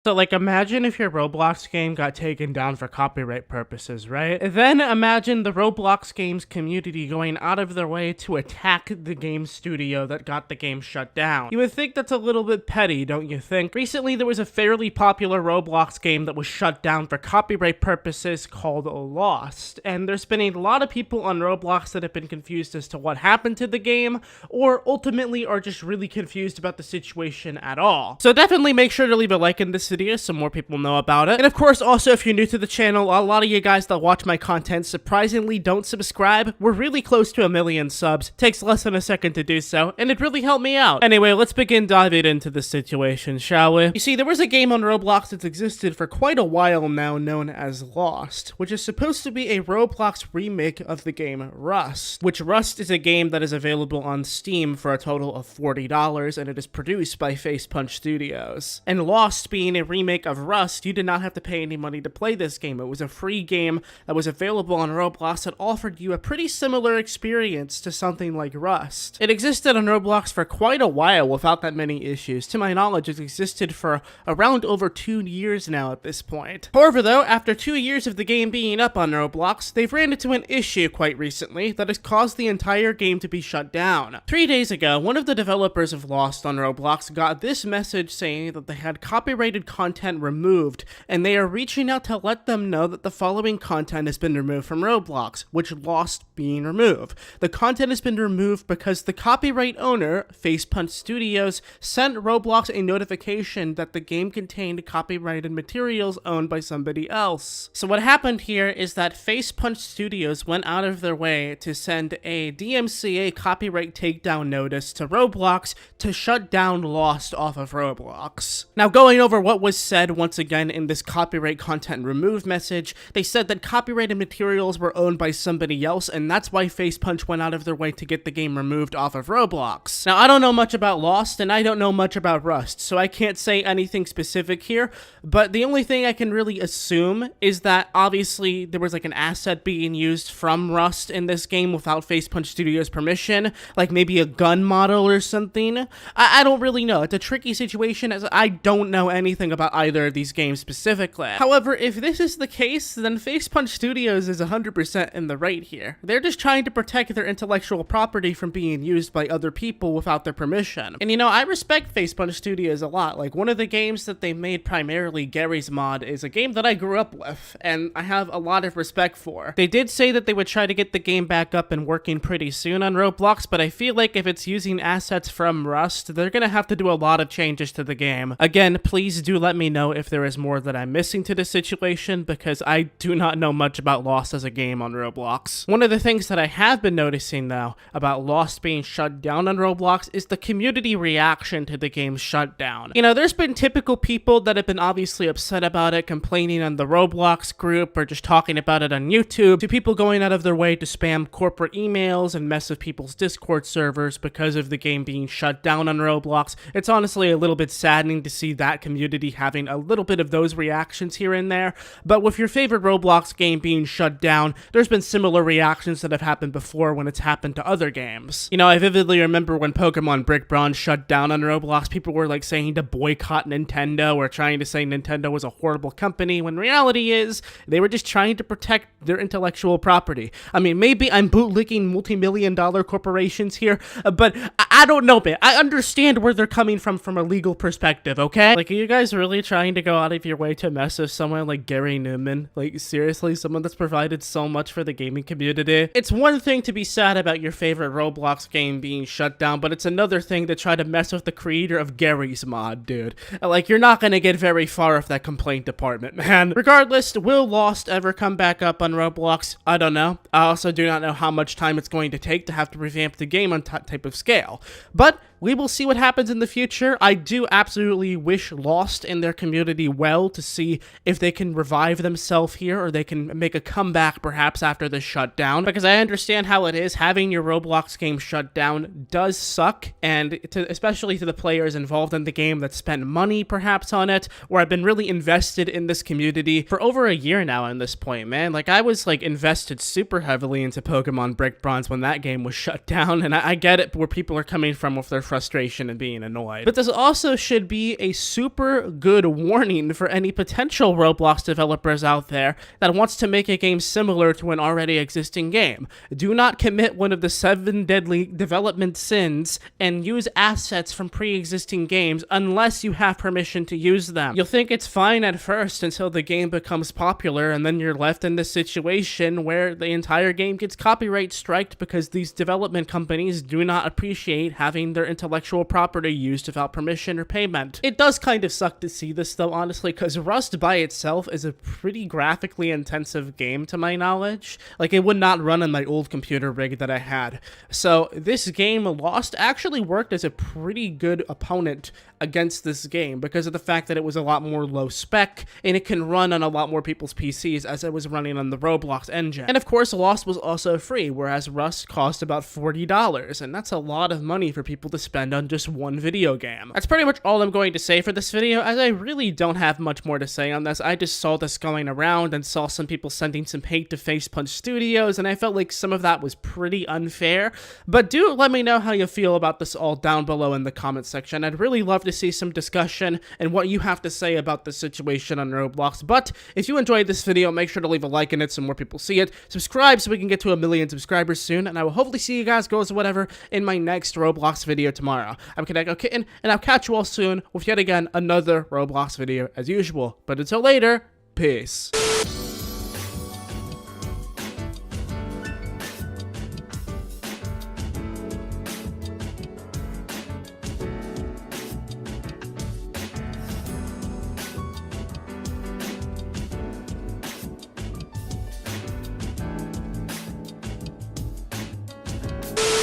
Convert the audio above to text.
So like imagine if your Roblox game got taken down for copyright purposes, right? Then imagine the Roblox game's community going out of their way to attack the game studio that got the game shut down. You would think that's a little bit petty, don't you think? Recently there was a fairly popular Roblox game that was shut down for copyright purposes called Lost, and there's been a lot of people on Roblox that have been confused as to what happened to the game, or ultimately are just really confused about the situation at all. So definitely make sure to leave a like in this video so more people know about it. And of course, also if you're new to the channel, a lot of you guys that watch my content surprisingly don't subscribe. We're really close to 1 million subs. Takes less than a second to do so, and it really helped me out. Anyway, let's begin diving into the situation, shall we? You see, there was a game on Roblox that's existed for quite a while now known as Lost, which is supposed to be a Roblox remake of the game Rust, which Rust is a game that is available on Steam for a total of $40, and it is produced by Facepunch Studios. And Lost being a remake of Rust, you did not have to pay any money to play this game. It was a free game that was available on Roblox that offered you a pretty similar experience to something like Rust. It existed on Roblox for quite a while without that many issues. To my knowledge, it's existed for around over 2 years now at this point. However though, after 2 years of the game being up on Roblox, they've ran into an issue quite recently that has caused the entire game to be shut down. 3 days ago, one of the developers of Lost on Roblox got this message saying that they had copyrighted content removed, and they are reaching out to let them know that the following content has been removed from Roblox, which Lost being removed. The content has been removed because the copyright owner, Facepunch Studios, sent Roblox a notification that the game contained copyrighted materials owned by somebody else. So what happened here is that Facepunch Studios went out of their way to send a DMCA copyright takedown notice to Roblox to shut down Lost off of Roblox. Now going over what was said once again in this copyright content removed message, they said that copyrighted materials were owned by somebody else, and that's why Facepunch went out of their way to get the game removed off of Roblox. Now I don't know much about Lost, and I don't know much about Rust, so I can't say anything specific here, but the only thing I can really assume is that obviously there was like an asset being used from Rust in this game without Facepunch Studios' permission, like maybe a gun model or something. I don't really know. It's a tricky situation as I don't know anything about either of these games specifically. However, if this is the case, then Facepunch Studios is 100% in the right here. They're just trying to protect their intellectual property from being used by other people without their permission. And you know, I respect Facepunch Studios a lot. Like, one of the games that they made primarily, Gary's Mod, is a game that I grew up with, and I have a lot of respect for. They did say that they would try to get the game back up and working pretty soon on Roblox, but I feel like if it's using assets from Rust, they're gonna have to do a lot of changes to the game. Again, please do let me know if there is more that I'm missing to this situation, because I do not know much about Lost as a game on Roblox. One of the things that I have been noticing though about Lost being shut down on Roblox is the community reaction to the game's shutdown. You know, there's been typical people that have been obviously upset about it, complaining on the Roblox group or just talking about it on YouTube, to people going out of their way to spam corporate emails and mess with people's Discord servers because of the game being shut down on Roblox. It's honestly a little bit saddening to see that community having a little bit of those reactions here and there, but with your favorite Roblox game being shut down, there's been similar reactions that have happened before when it's happened to other games. You know, I vividly remember when Pokemon Brick Bronze shut down on Roblox, people were like saying to boycott Nintendo or trying to say Nintendo was a horrible company, when reality is they were just trying to protect their intellectual property. I mean, maybe I'm bootlicking multi-million-dollar corporations here, but I don't know, man. I understand where they're coming from a legal perspective, okay? Like, are you guys really trying to go out of your way to mess with someone like Gary Newman? Like, seriously, someone that's provided so much for the gaming community? It's one thing to be sad about your favorite Roblox game being shut down, but it's another thing to try to mess with the creator of Gary's Mod, dude. Like, you're not gonna get very far with that complaint department, man. Regardless, will Lost ever come back up on Roblox? I don't know. I also do not know how much time it's going to take to have to revamp the game on type of scale. But we will see what happens in the future. I do absolutely wish Lost and their community well to see if they can revive themselves here, or they can make a comeback perhaps after the shutdown, because I understand how it is. Having your Roblox game shut down does suck, and especially to the players involved in the game that spent money perhaps on it, or have been really invested in this community for over a year now at this point, man. Like, I was like invested super heavily into Pokemon Brick Bronze when that game was shut down, and I get it where people are coming from with their frustration and being annoyed. But this also should be a super good warning for any potential Roblox developers out there that wants to make a game similar to an already existing game. Do not commit one of the 7 deadly development sins and use assets from pre-existing games unless you have permission to use them. You'll think it's fine at first until the game becomes popular, and then you're left in this situation where the entire game gets copyright striked because these development companies do not appreciate having their intellectual property used without permission or payment. It does kind of suck to see this though, honestly, because Rust by itself is a pretty graphically intensive game to my knowledge. Like, it would not run on my old computer rig that I had. So this game, Lost, actually worked as a pretty good opponent against this game because of the fact that it was a lot more low spec and it can run on a lot more people's PCs as it was running on the Roblox engine. And of course, Lost was also free, whereas Rust cost about $40, and that's a lot of money for people to spend on just one video game. That's pretty much all I'm going to say for this video, as I really don't have much more to say on this. I just saw this going around and saw some people sending some hate to Facepunch Studios, and I felt like some of that was pretty unfair. But do let me know how you feel about this all down below in the comment section. I'd really love to see some discussion and what you have to say about the situation on Roblox. But if you enjoyed this video, make sure to leave a like in it so more people see it. Subscribe so we can get to 1 million subscribers soon, and I will hopefully see you guys, girls, or whatever, in my next Roblox video tomorrow. I'm Kaneko Kitten, and I'll catch you all soon with yet again another Roblox video as usual. But until later, peace.